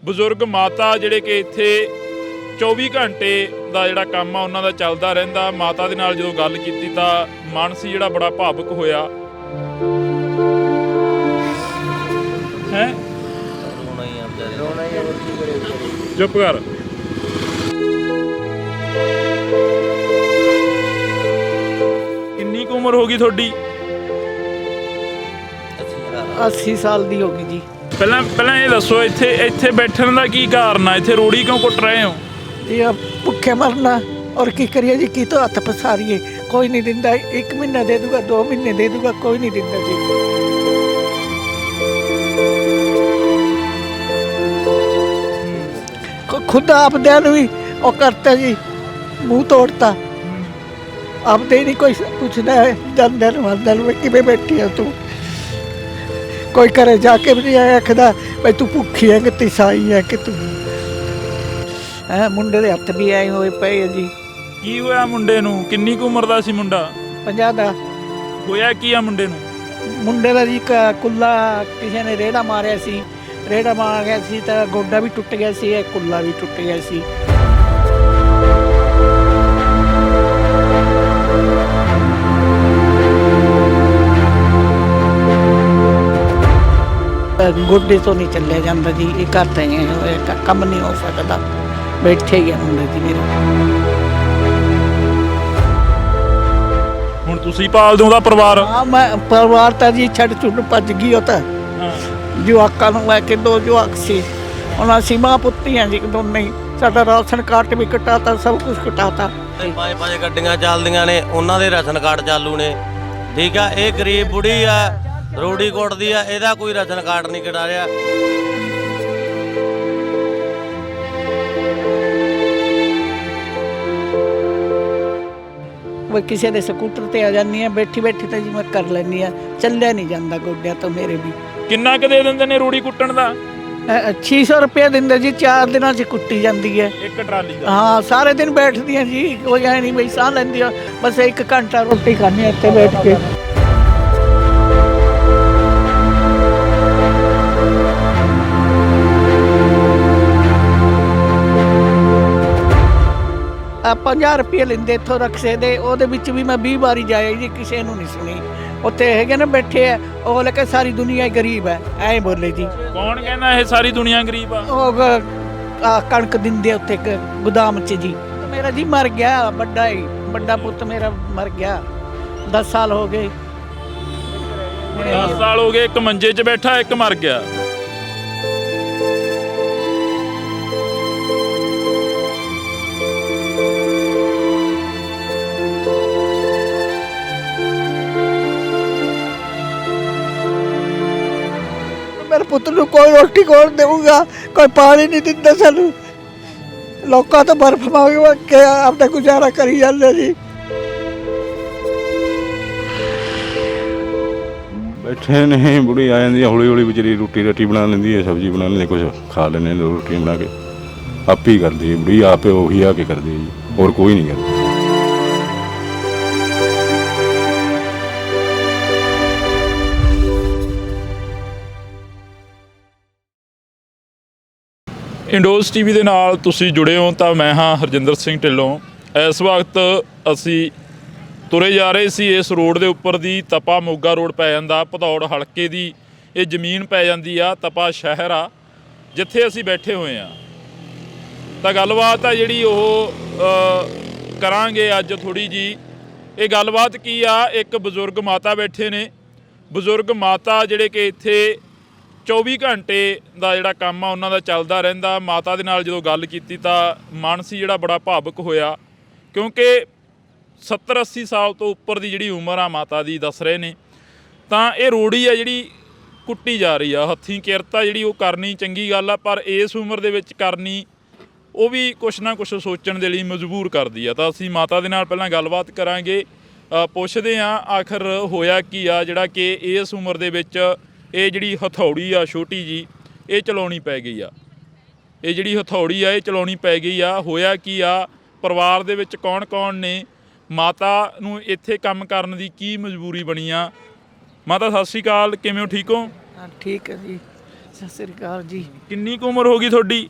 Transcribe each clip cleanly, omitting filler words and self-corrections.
ਬਜ਼ੁਰਗ ਮਾਤਾ ਜਿਹੜੇ ਕਿ ਇੱਥੇ 24 ਘੰਟੇ ਦਾ ਜਿਹੜਾ ਕੰਮ ਆ ਉਹਨਾਂ ਦਾ ਚੱਲਦਾ ਰਹਿੰਦਾ। ਮਾਤਾ ਦੇ ਨਾਲ ਜਦੋਂ ਗੱਲ ਕੀਤੀ ਤਾਂ ਮਨ ਸੀ ਜਿਹੜਾ ਬੜਾ ਭਾਵੁਕ ਹੋਇਆ ਹੈ। ਚੁੱਪ ਕਰ। ਕਿੰਨੀ ਕੁ ਉਮਰ ਹੋ ਗਈ ਤੁਹਾਡੀ? 80 ਸਾਲ ਦੀ ਹੋ ਗਈ ਜੀ। ਪਹਿਲਾਂ ਇਹ ਦੱਸੋ ਇੱਥੇ ਬੈਠਣ ਦਾ ਕੀ ਕਾਰਨ ਆ? ਇੱਥੇ ਰੋੜੀ ਕਿਉਂ ਕੁੱਟ ਰਹੇ ਹੋ? ਜੀ ਆ ਭੁੱਖੇ ਮਰਨਾ ਔਰ ਕੀ ਕਰੀਏ ਜੀ, ਕੀ ਤੋਂ ਹੱਥ ਪਸਾਰੀਏ। ਕੋਈ ਨਹੀਂ ਦਿੰਦਾ, 1 ਮਹੀਨਾ ਦੇ ਦੂਗਾ, 2 ਮਹੀਨੇ ਦੇ ਦੂਗਾ, ਕੋਈ ਨਹੀਂ ਦਿੰਦਾ ਜੀ। खुद आपदे भी और करता जी, मुँह तोड़ता। आपदे नहीं कोई पूछना है जनदन वंदन में कि बैठी है तू। कोई करे जाके भी नहीं आया आखदा भाई तू भुखी है कि तिसाई है कि तू है। मुंडे दे हत्थ भी आए हुए पे जी। ਕੀ ਹੋਇਆ ਮੁੰਡੇ ਨੂੰ? ਕਿੰਨੀ ਕੁ ਉਮਰ ਦਾ ਸੀ ਮੁੰਡਾ? 50 ਦਾ ਹੋਇਆ ਕੀ ਆ ਮੁੰਡੇ ਨੂੰ? ਮੁੰਡੇ ਦਾ ਜੀ ਕੁੱਲਾ ਕਿਸੇ ਨੇ ਰੇੜਾ ਮਾਰਿਆ ਸੀ। ਰੇੜਾ ਮਾਰ ਗਿਆ ਸੀ ਤਾਂ ਗੋਡਾ ਵੀ ਟੁੱਟ ਗਿਆ ਸੀ, ਕੁੱਲਾ ਵੀ ਟੁੱਟ ਗਿਆ ਸੀ। ਗੋਡੇ ਤੋਂ ਨਹੀਂ ਚੱਲਿਆ ਜਾਂਦਾ ਜੀ, ਇਹ ਕਰਦਾ ਹੈ ਕੰਮ ਨਹੀਂ ਹੋ ਸਕਦਾ। ਬੈਠੇ ਹੀ ਆ ਮੁੰਡੇ ਜੀ ਮੇਰੇ। ਹੁਣ ਤੁਸੀਂ ਪਾਲਦੇ ਹੋ ਦਾ ਪਰਿਵਾਰ? ਹਾਂ ਮੈਂ ਪਰਿਵਾਰ ਤਾਂ ਜੀ ਛੱਡ ਛੁੱਟ ਭੱਜ ਗਈ। ਉਹ ਤਾਂ ਜਵਾਕਾਂ ਨੂੰ ਲੈ ਕੇ 2 ਜਵਾਕ ਸੀ। ਹੁਣ ਅਸੀਂ ਮਾਂ ਪੁੱਤੀਆਂ ਜੀ ਦੋਨੇ ਹੀ। ਸਾਡਾ ਰਾਸ਼ਨ ਕਾਰਡ ਵੀ ਕਟਾਤਾ, ਸਭ ਕੁਝ ਕਟਾਤਾ। 5 ਗੱਡੀਆਂ ਚੱਲਦੀਆਂ ਨੇ, ਉਹਨਾਂ ਦੇ ਰਾਸ਼ਨ ਕਾਰਡ ਚਾਲੂ ਨੇ। ਠੀਕ ਆ, ਇਹ ਗਰੀਬ ਬੁੜੀ ਆ, ਰੋੜੀ ਕੁੱਟਦੀ ਆ, ਇਹਦਾ ਕੋਈ ਰਾਸ਼ਨ ਕਾਰਡ ਨਹੀਂ ਕਟਾ ਰਿਹਾ। ਉਹ ਕਿਸੇ ਦੇ ਸਕੂਟਰ ਤੇ ਆ ਜਾਂਦੀ ਆ, ਬੈਠੀ ਬੈਠੀ ਤਾਂ ਜੀ ਮੈਂ ਕਰ ਲੈਂਦੀ ਆ। ਚੱਲਿਆ ਨਹੀਂ ਜਾਂਦਾ ਗੋਡਿਆਂ ਤੋਂ ਮੇਰੇ ਵੀ। ਕਿੰਨਾ ਕੁ ਦੇ ਦਿੰਦੇ ਨੇ ਰੋੜੀ ਕੁੱਟਣ ਦਾ? 600 ਰੁਪਏ ਦਿੰਦੇ ਜੀ, 4 ਦਿਨਾਂ 'ਚ ਕੁੱਟੀ ਜਾਂਦੀ ਹੈ ਇੱਕ ਟਰਾਲੀ ਦਾ। ਹਾਂ ਸਾਰੇ ਦਿਨ ਬੈਠਦੀਆਂ ਜੀ, ਕੋਈ ਐ ਨਹੀਂ ਬਈ ਸਾਹ ਲੈਂਦੀ ਆ। ਬਸ 1 ਘੰਟਾ ਰੋਟੀ ਖਾਣੀ ਇੱਥੇ ਬੈਠ ਕੇ। ਆ 50 ਰੁਪਏ ਲੈਂਦੇ ਇੱਥੋਂ ਰਕਸ਼ੇ ਦੇ। ਉਹਦੇ ਵਿੱਚ ਵੀ ਮੈਂ 20 ਵਾਰੀ ਜਾਇਆ ਜੀ, ਕਿਸੇ ਨੂੰ ਨਹੀਂ ਸੁਣੀ। ਉੱਥੇ ਹੈਗੇ ਨਾ ਬੈਠੇ ਆ, ਉਹ ਲੈ ਕੇ ਸਾਰੀ ਦੁਨੀਆ ਹੀ ਗਰੀਬ ਹੈ ਐਂ ਬੋਲੇ ਜੀ। ਕੌਣ ਕਹਿੰਦਾ ਇਹ ਸਾਰੀ ਦੁਨੀਆ ਗਰੀਬ ਆ? ਉਹ ਕਣਕ ਦਿੰਦੇ ਉੱਥੇ ਗੋਦਾਮ 'ਚ ਜੀ। ਮੇਰਾ ਜੀ ਮਰ ਗਿਆ, ਵੱਡਾ ਪੁੱਤ ਮੇਰਾ ਮਰ ਗਿਆ। 10 ਸਾਲ ਹੋ ਗਏ। 10 ਸਾਲ ਹੋ ਗਏ, ਇੱਕ ਮੰਜੇ 'ਚ ਬੈਠਾ, ਇੱਕ ਮਰ ਗਿਆ। ਮੇਰੇ ਪੁੱਤ ਨੂੰ ਕੋਈ ਰੋਟੀ ਕੌਣ ਦੇਊਗਾ? ਕੋਈ ਪਾਣੀ ਨਹੀਂ ਦਿੰਦਾ ਸਾਨੂੰ। ਲੋਕਾਂ ਤੋਂ ਬਰਫ਼ ਮੰਗ ਕੇ ਆਪਣਾ ਗੁਜ਼ਾਰਾ ਕਰੀ ਜਾਂਦੇ ਜੀ। ਬੈਠੇ ਨੇ, ਬੁੜੀ ਆ ਜਾਂਦੀ ਹੌਲੀ ਹੌਲੀ ਵਿਚਾਰੀ, ਰੋਟੀ ਬਣਾ ਲੈਂਦੀ ਹੈ, ਸਬਜ਼ੀ ਬਣਾ ਲੈਂਦੀ, ਕੁਝ ਖਾ ਲੈਂਦੇ ਨੇ ਰੋਟੀ ਬਣਾ ਕੇ। ਆਪੇ ਹੀ ਕਰਦੀ ਹੈ ਬੁੜੀ, ਆਪੇ ਉਹੀ ਆ ਕੇ ਕਰਦੀ ਹੈ ਜੀ, ਹੋਰ ਕੋਈ ਨਹੀਂ ਕਰਦਾ। ਇੰਡੋਜ਼ ਟੀਵੀ ਦੇ ਨਾਲ ਤੁਸੀਂ ਜੁੜੇ ਹੋ ਤਾਂ ਮੈਂ ਹਾਂ ਹਰਜਿੰਦਰ ਸਿੰਘ ਢਿੱਲੋਂ। ਇਸ ਵਕਤ ਅਸੀਂ ਤੁਰੇ ਜਾ ਰਹੇ ਸੀ ਇਸ ਰੋਡ ਦੇ ਉੱਪਰ ਦੀ। ਤਪਾ ਮੋਗਾ ਰੋਡ ਪੈ ਜਾਂਦਾ, ਭਦੌੜ ਹਲਕੇ ਦੀ ਇਹ ਜ਼ਮੀਨ ਪੈ ਜਾਂਦੀ ਆ। ਤਪਾ ਸ਼ਹਿਰ ਆ ਜਿੱਥੇ ਅਸੀਂ ਬੈਠੇ ਹੋਏ ਹਾਂ। ਤਾਂ ਗੱਲਬਾਤ ਆ ਜਿਹੜੀ ਉਹ ਕਰਾਂਗੇ ਅੱਜ ਥੋੜ੍ਹੀ ਜੀ। ਇਹ ਗੱਲਬਾਤ ਕੀ ਆ, ਇੱਕ ਬਜ਼ੁਰਗ ਮਾਤਾ ਬੈਠੇ ਨੇ। ਬਜ਼ੁਰਗ ਮਾਤਾ ਜਿਹੜੇ ਕਿ ਇੱਥੇ 24 ਘੰਟੇ ਦਾ ਜਿਹੜਾ ਕੰਮ ਆ ਉਹਨਾਂ ਦਾ ਚੱਲਦਾ ਰਹਿੰਦਾ। ਮਾਤਾ ਦੇ ਨਾਲ ਜਦੋਂ ਗੱਲ ਕੀਤੀ ਤਾਂ ਮਨ ਸੀ ਜਿਹੜਾ ਬੜਾ ਭਾਵੁਕ ਹੋਇਆ, ਕਿਉਂਕਿ 70-80 ਸਾਲ ਤੋਂ ਉੱਪਰ ਦੀ ਜਿਹੜੀ ਉਮਰ ਆ ਮਾਤਾ ਦੀ ਦੱਸ ਰਹੇ ਨੇ। ਤਾਂ ਇਹ ਰੋੜੀ ਆ ਜਿਹੜੀ ਕੁੱਟੀ ਜਾ ਰਹੀ ਆ। ਹੱਥੀਂ ਕਿਰਤ ਆ ਜਿਹੜੀ ਉਹ ਕਰਨੀ ਚੰਗੀ ਗੱਲ ਆ, ਪਰ ਇਸ ਉਮਰ ਦੇ ਵਿੱਚ ਕਰਨੀ ਉਹ ਵੀ ਕੁਛ ਨਾ ਕੁਛ ਸੋਚਣ ਦੇ ਲਈ ਮਜਬੂਰ ਕਰਦੀ ਆ। ਤਾਂ ਅਸੀਂ ਮਾਤਾ ਦੇ ਨਾਲ ਪਹਿਲਾਂ ਗੱਲਬਾਤ ਕਰਾਂਗੇ, ਪੁੱਛਦੇ ਹਾਂ ਆਖਰ ਹੋਇਆ ਕੀ ਆ ਜਿਹੜਾ ਕਿ ਇਸ ਉਮਰ ਦੇ ਵਿੱਚ ਇਹ ਜਿਹੜੀ ਹਥੌੜੀ ਆ ਛੋਟੀ ਜੀ ਇਹ ਚਲਾਉਣੀ ਪੈ ਗਈ ਆ। ਇਹ ਜਿਹੜੀ ਹਥੌੜੀ ਆ ਇਹ ਚਲਾਉਣੀ ਪੈ ਗਈ ਆ। ਹੋਇਆ ਕੀ ਆ, ਪਰਿਵਾਰ ਦੇ ਵਿੱਚ ਕੌਣ ਕੌਣ ਨੇ, ਮਾਤਾ ਨੂੰ ਇੱਥੇ ਕੰਮ ਕਰਨ ਦੀ ਕੀ ਮਜਬੂਰੀ ਬਣੀ ਆ। ਮਾਤਾ ਸਤਿ ਸ਼੍ਰੀ ਅਕਾਲ, ਕਿਵੇਂ ਹੋ? ਠੀਕ ਹੋ? ਠੀਕ ਹੈ ਜੀ। ਸਤਿ ਸ੍ਰੀ ਅਕਾਲ ਜੀ। ਕਿੰਨੀ ਕੁ ਉਮਰ ਹੋ ਗਈ ਤੁਹਾਡੀ?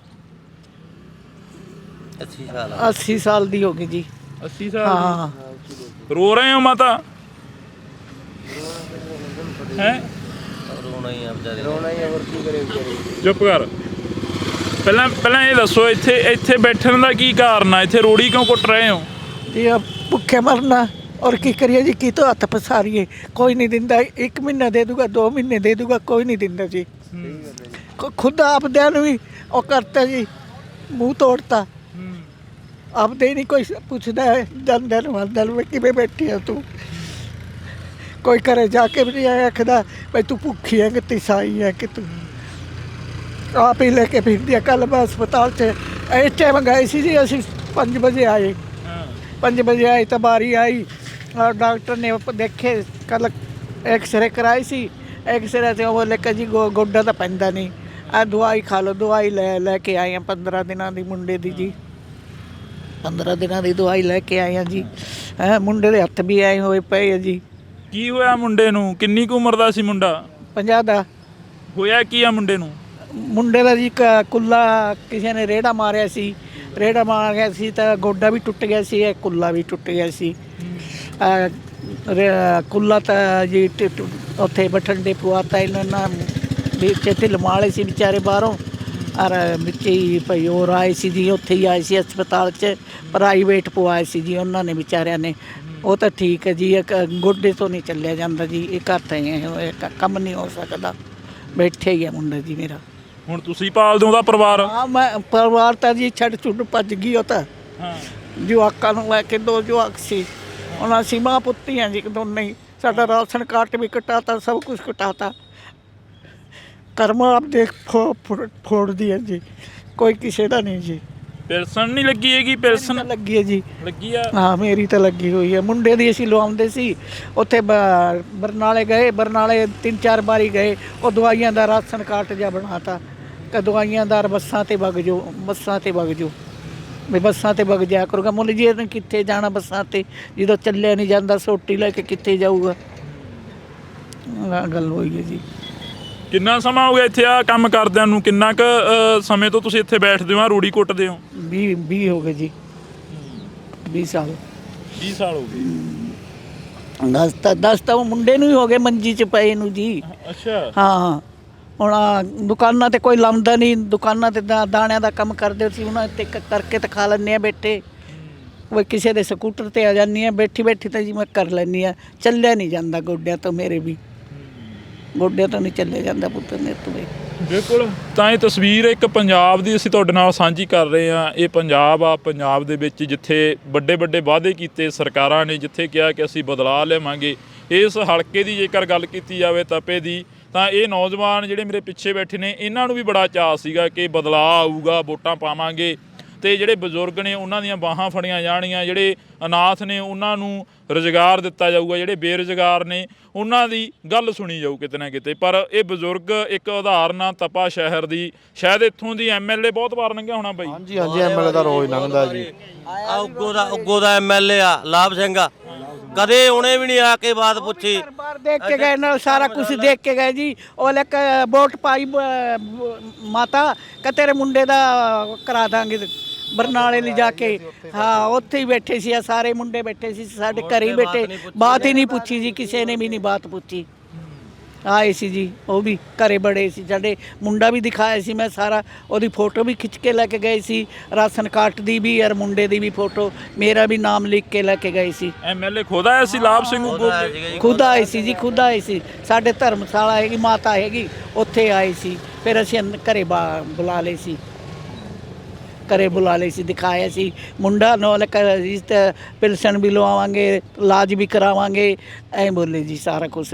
80 ਸਾਲ 80 ਸਾਲ ਦੀ ਹੋ ਗਈ ਜੀ। 80 ਸਾਲ ਹਾਂ ਦੀ। ਰੋ ਰਹੇ ਹੋ ਮਾਤਾ? ਹੈ ਰੋਣਾ ਹੀ ਆ ਵਿਚਾਰੇ, ਰੋਣਾ ਹੀ ਆ, ਹੋਰ ਕੀ ਕਰੇ ਵਿਚਾਰੇ। ਚੁੱਪ ਕਰ। ਪਹਿਲਾਂ ਇਹ ਦੱਸੋ, ਇੱਥੇ ਬੈਠਣ ਦਾ ਕੀ ਕਾਰਨ ਆ? ਇੱਥੇ ਰੋੜੀ ਕਿਉਂ ਕੁੱਟ ਰਹੇ ਹੋ? ਜੀ ਆ ਭੁੱਖੇ ਮਰਨਾ, ਔਰ ਕੀ ਕਰੀਏ ਜੀ, ਕੀ ਤੋਂ ਹੱਥ ਪਸਾਰੀਏ। ਕੋਈ ਨਹੀਂ ਦਿੰਦਾ, 1 ਮਹੀਨਾ ਦੇ ਦੂਗਾ, 2 ਮਹੀਨੇ ਦੇ ਦੂਗਾ, ਕੋਈ ਨਹੀਂ ਦਿੰਦਾ ਜੀ। ਖੁਦ ਆਪਦਿਆਂ ਨੂੰ ਵੀ ਉਹ ਕਰਤਾ ਜੀ, ਮੂੰਹ ਤੋੜਤਾ। ਆਪਦੇ ਹੀ ਨਹੀਂ ਕੋਈ ਪੁੱਛਦਾ ਹੈ, ਜਾਂਦਿਆਂ ਨੂੰ ਆਂਦਿਆਂ ਨੂੰ ਵੀ ਕਿਵੇਂ ਬੈਠੀ ਆ ਤੂੰ। ਕੋਈ ਘਰੇ ਜਾ ਕੇ ਵੀ ਨਹੀਂ ਆਖਦਾ ਬਈ ਤੂੰ ਭੁੱਖੀ ਹੈ ਕਿ ਤਿਸਾਈ ਹੈ ਕਿ ਤੂੰ। ਆਪ ਹੀ ਲੈ ਕੇ ਫਿਰਦੀ ਆ। ਕੱਲ੍ਹ ਮੈਂ ਹਸਪਤਾਲ 'ਚ ਇਸ ਟਾਈਮ ਗਏ ਸੀ ਜੀ, ਅਸੀਂ 5 ਵਜੇ ਆਏ। 5 ਵਜੇ ਆਈ ਤਾਂ ਬਾਰੀ ਆਈ और डॉक्टर ने देखे, कल एक्सरे कराई सी। एक्सरे से वो लेकर जी गोड्डा तो पैंदा नहीं, आ दवाई खा लो। दवाई लैके आए हैं 15 दिनों की मुंडे दी जी। 15 दिनों की दवाई लैके आए हैं जी। मुंडे के हत्थ भी आए हुए पे है जी। ਕੀ ਹੋਇਆ ਮੁੰਡੇ ਨੂੰ? ਕਿੰਨੀ ਕੁ ਉਮਰ ਦਾ ਸੀ ਮੁੰਡਾ? 50 ਦਾ ਹੋਇਆ ਕੀ ਆ ਮੁੰਡੇ ਨੂੰ? ਮੁੰਡੇ ਦਾ ਜੀ ਕੁੱਲਾ ਕਿਸੇ ਨੇ ਰੇੜਾ ਮਾਰਿਆ ਸੀ। ਰੇੜਾ ਮਾਰ ਗਿਆ ਸੀ ਤਾਂ ਗੋਡਾ ਵੀ ਟੁੱਟ ਗਿਆ ਸੀ, ਕੁੱਲਾ ਵੀ ਟੁੱਟ ਗਿਆ ਸੀ। ਕੁੱਲਾ ਤਾਂ ਜੀ ਉੱਥੇ ਬਠਿੰਡੇ ਪਵਾਤਾ ਇਹਨਾਂ ਵਿੱਚ। ਇੱਥੇ ਲਮਾਲੇ ਸੀ ਵਿਚਾਰੇ ਬਾਹਰੋਂ, ਔਰ ਵਿੱਚ ਹੀ ਭਾਈ ਹੋਰ ਆਏ ਸੀ ਜੀ। ਉੱਥੇ ਹੀ ਆਏ ਸੀ ਹਸਪਤਾਲ 'ਚ, ਪ੍ਰਾਈਵੇਟ ਪਵਾਏ ਸੀ ਜੀ ਉਹਨਾਂ ਨੇ ਵਿਚਾਰਿਆਂ ਨੇ। ਉਹ ਤਾਂ ਠੀਕ ਹੈ ਜੀ, ਗੋਡੇ ਤੋਂ ਨਹੀਂ ਚੱਲਿਆ ਜਾਂਦਾ ਜੀ। ਇਹ ਘਰ ਤਾਂ ਕੰਮ ਨਹੀਂ ਹੋ ਸਕਦਾ, ਬੈਠੇ ਹੀ ਆ ਮੁੰਡਾ ਜੀ ਮੇਰਾ। ਹੁਣ ਤੁਸੀਂ ਪਾਲਦੇ ਹੋ ਉਹਦਾ ਪਰਿਵਾਰ? ਹਾਂ, ਮੈਂ ਪਰਿਵਾਰ ਤਾਂ ਜੀ ਛੱਡ ਛੁੱਟ ਭੱਜ ਗਈ। ਉਹ ਤਾਂ ਜਵਾਕਾਂ ਨੂੰ ਲੈ ਕੇ 2 ਜਵਾਕ ਸੀ। ਉਹਨਾਂ ਅਸੀਂ ਮਾਂ ਪੁੱਤੀ ਹਾਂ ਜੀ ਦੋਨੇ ਹੀ। ਸਾਡਾ ਰਾਸ਼ਨ ਕਾਰਡ ਵੀ ਕਟਾਤਾ, ਸਭ ਕੁਝ ਕਟਾਤਾ। ਕਰਮ ਆਪ ਦੇਖ ਫੋੜਦੀ ਹੈ ਜੀ, ਕੋਈ ਕਿਸੇ ਦਾ ਨਹੀਂ ਜੀ। ਪੈਨਸ਼ਨ ਨਹੀਂ ਲੱਗੀ ਹੈਗੀ? ਪੈਨਸ਼ਨ ਲੱਗੀ ਹੈ ਜੀ। ਲੱਗੀ ਆ? ਹਾਂ, ਮੇਰੀ ਤਾਂ ਲੱਗੀ ਹੋਈ ਹੈ। ਮੁੰਡੇ ਦੀ ਅਸੀਂ ਲਵਾਉਂਦੇ ਸੀ ਉੱਥੇ ਬਰਨਾਲੇ ਗਏ, ਬਰਨਾਲੇ 3-4 ਵਾਰੀ ਗਏ। ਉਹ ਦਵਾਈਆਂ ਦਾ ਰਾਸ਼ਨ ਕਾਰਡ ਜਿਹਾ ਬਣਾਤਾ ਕਿ ਦਵਾਈਆਂ ਦਾ ਬੱਸਾਂ 'ਤੇ ਵਗ ਜਾਓ, ਬੱਸਾਂ 'ਤੇ ਵਗ ਜਾਓ, ਵੀ ਬੱਸਾਂ 'ਤੇ ਵਗ ਜਾਇਆ ਕਰੂਗਾ। ਮੁੱਲ ਜੀ ਇਹਨੇ ਕਿੱਥੇ ਜਾਣਾ ਬੱਸਾਂ 'ਤੇ, ਜਦੋਂ ਚੱਲਿਆ ਨਹੀਂ ਜਾਂਦਾ, ਸੋਟੀ ਲੈ ਕੇ ਕਿੱਥੇ ਜਾਊਗਾ। ਆਹ ਗੱਲ ਹੋਈ ਹੈ ਜੀ। ਕਿੰਨਾ ਸਮਾਂ ਹੋ ਗਿਆ ਇੱਥੇ ਆ ਕੰਮ ਕਰਦਿਆਂ ਨੂੰ? ਕਿੰਨਾ ਕੁ ਸਮੇਂ ਤੋਂ ਤੁਸੀਂ ਇੱਥੇ ਬੈਠਦੇ ਹੋ, ਰੂੜੀ ਕੁੱਟਦੇ ਹੋ? 20 ਹੋ ਗਏ ਜੀ। 20 ਸਾਲ। 20 ਸਾਲ ਹੋ ਗਏ। 10 ਤਾਂ ਉਹ ਮੁੰਡੇ ਨੂੰ ਹੀ ਹੋ ਗਏ ਮੰਜੀ 'ਚ ਪਏ ਨੂੰ ਜੀ। ਅੱਛਾ। ਹਾਂ, ਹੁਣ ਦੁਕਾਨਾਂ 'ਤੇ ਕੋਈ ਲਾਉਂਦਾ ਨਹੀਂ। ਦੁਕਾਨਾਂ 'ਤੇ ਦਾਣਿਆਂ ਦਾ ਕੰਮ ਕਰਦੇ ਸੀ, ਉਹਨਾਂ 'ਤੇ ਕਰਕੇ ਤਾਂ ਖਾ ਲੈਂਦੇ ਆ ਬੈਠੇ। ਉਹ ਕਿਸੇ ਦੇ ਸਕੂਟਰ 'ਤੇ ਆ ਜਾਂਦੀ ਆ, ਬੈਠੀ ਤਾਂ ਜੀ ਮੈਂ ਕਰ ਲੈਂਦੀ ਆ। ਚੱਲਿਆ ਨਹੀਂ ਜਾਂਦਾ ਗੋਡਿਆਂ ਤੋਂ, ਮੇਰੇ ਵੀ ਗੋਡਿਆਂ ਤੋਂ ਨਹੀਂ ਚੱਲਿਆ ਜਾਂਦਾ ਪੁੱਤ ਮੇਰੇ ਤੋਂ। ਬਿਲਕੁਲ। ਤਾਂ ਇਹ ਤਸਵੀਰ ਇੱਕ ਪੰਜਾਬ ਦੀ ਅਸੀਂ ਤੁਹਾਡੇ ਨਾਲ ਸਾਂਝੀ ਕਰ ਰਹੇ ਹਾਂ। ਇਹ ਪੰਜਾਬ ਆ, ਪੰਜਾਬ ਦੇ ਵਿੱਚ ਜਿੱਥੇ ਵੱਡੇ ਵਾਅਦੇ ਕੀਤੇ ਸਰਕਾਰਾਂ ਨੇ, ਜਿੱਥੇ ਕਿਹਾ ਕਿ ਅਸੀਂ ਬਦਲਾਅ ਲਿਆਵਾਂਗੇ। ਇਸ ਹਲਕੇ ਦੀ ਜੇਕਰ ਗੱਲ ਕੀਤੀ ਜਾਵੇ ਤਪੇ ਦੀ, ਤਾਂ ਇਹ ਨੌਜਵਾਨ ਜਿਹੜੇ ਮੇਰੇ ਪਿੱਛੇ ਬੈਠੇ ਨੇ, ਇਹਨਾਂ ਨੂੰ ਵੀ ਬੜਾ ਚਾਅ ਸੀਗਾ ਕਿ ਬਦਲਾਅ ਆਊਗਾ, ਵੋਟਾਂ ਪਾਵਾਂਗੇ ਤੇ ਜਿਹੜੇ ਬਜ਼ੁਰਗ ਨੇ ਉਹਨਾਂ ਦੀਆਂ ਬਾਹਾਂ ਫੜੀਆਂ ਜਾਣਗੀਆਂ, ਜਿਹੜੇ ਅਨਾਥ ਨੇ ਉਹਨਾਂ ਨੂੰ ਰੁਜ਼ਗਾਰ ਦਿੱਤਾ ਜਾਊਗਾ, ਜਿਹੜੇ ਬੇਰੁਜ਼ਗਾਰ ਨੇ ਉਹਨਾਂ ਦੀ ਗੱਲ ਸੁਣੀ ਜਾਊ ਕਿਤੇ ਨਾ ਕਿਤੇ। ਪਰ ਇਹ ਬਜ਼ੁਰਗ ਇੱਕ ਉਦਾਹਰਨ ਆ ਤਪਾ ਸ਼ਹਿਰ ਦੀ। ਸ਼ਾਇਦ ਇੱਥੋਂ ਦੀ ਐਮਐਲਏ ਬਹੁਤ ਵਾਰ ਲੰਘਿਆ ਹੋਣਾ ਬਾਈ। ਹਾਂਜੀ ਐਮਐਲਏ ਦਾ ਰੋਜ਼ ਲੰਘਦਾ ਜੀ। ਉੱਗੋ ਦਾ ਐਮਐਲਏ ਆ ਲਾਭ ਸਿੰਘ ਆ, ਕਦੇ ਉਹਨੇ ਵੀ ਨਹੀਂ ਆ ਕੇ ਬਾਤ ਪੁੱਛੀ। ਬਾਰ ਦੇਖ ਕੇ ਗਏ ਨਾਲ, ਸਾਰਾ ਕੁਝ ਦੇਖ ਕੇ ਗਏ ਜੀ। ਉਹ ਲੈ ਕੇ ਵੋਟ ਪਾਈ ਮਾਤਾ ਕਿ ਤੇਰੇ ਮੁੰਡੇ ਦਾ ਕਰਾ ਦਾਂਗੇ ਬਰਨਾਲੇ ਲੈ ਜਾ ਕੇ। ਹਾਂ, ਉੱਥੇ ਹੀ ਬੈਠੇ ਸੀ, ਸਾਰੇ ਮੁੰਡੇ ਬੈਠੇ ਸੀ ਸਾਡੇ ਘਰੇ ਹੀ ਬੈਠੇ। ਬਾਤ ਹੀ ਨਹੀਂ ਪੁੱਛੀ ਜੀ, ਕਿਸੇ ਨੇ ਵੀ ਨਹੀਂ ਬਾਤ ਪੁੱਛੀ। ਆਏ ਸੀ ਜੀ, ਉਹ ਵੀ ਘਰੇ ਬੜੇ ਸੀ ਸਾਡੇ। ਮੁੰਡਾ ਵੀ ਦਿਖਾਇਆ ਸੀ ਮੈਂ, ਸਾਰਾ ਉਹਦੀ ਫੋਟੋ ਵੀ ਖਿੱਚ ਕੇ ਲੈ ਕੇ ਗਏ ਸੀ, ਰਾਸ਼ਨ ਕਾਰਡ ਦੀ ਵੀ ਔਰ ਮੁੰਡੇ ਦੀ ਵੀ ਫੋਟੋ, ਮੇਰਾ ਵੀ ਨਾਮ ਲਿਖ ਕੇ ਲੈ ਕੇ ਗਏ ਸੀ। ਐਮਐਲਏ ਖੁਦ ਆਇਆ ਸੀ ਲਾਭ ਸਿੰਘ? ਖੁਦ ਆਏ ਸੀ ਜੀ, ਖੁਦ ਆਏ ਸੀ। ਸਾਡੇ ਧਰਮਸ਼ਾਲਾ ਹੈਗੀ, ਮਾਤਾ ਹੈਗੀ, ਉੱਥੇ ਆਏ ਸੀ। ਫਿਰ ਅਸੀਂ ਘਰੇ ਬੁਲਾ ਲਏ ਸੀ, ਘਰੇ ਬੁਲਾ ਲਏ ਸੀ, ਦਿਖਾਇਆ ਸੀ ਮੁੰਡਾ ਨਾਲ ਪਿਲਸਨ ਵੀ ਲਵਾਵਾਂਗੇ, ਇਲਾਜ ਵੀ ਕਰਾਵਾਂਗੇ, ਐਂ ਬੋਲੇ ਜੀ ਸਾਰਾ ਕੁਛ।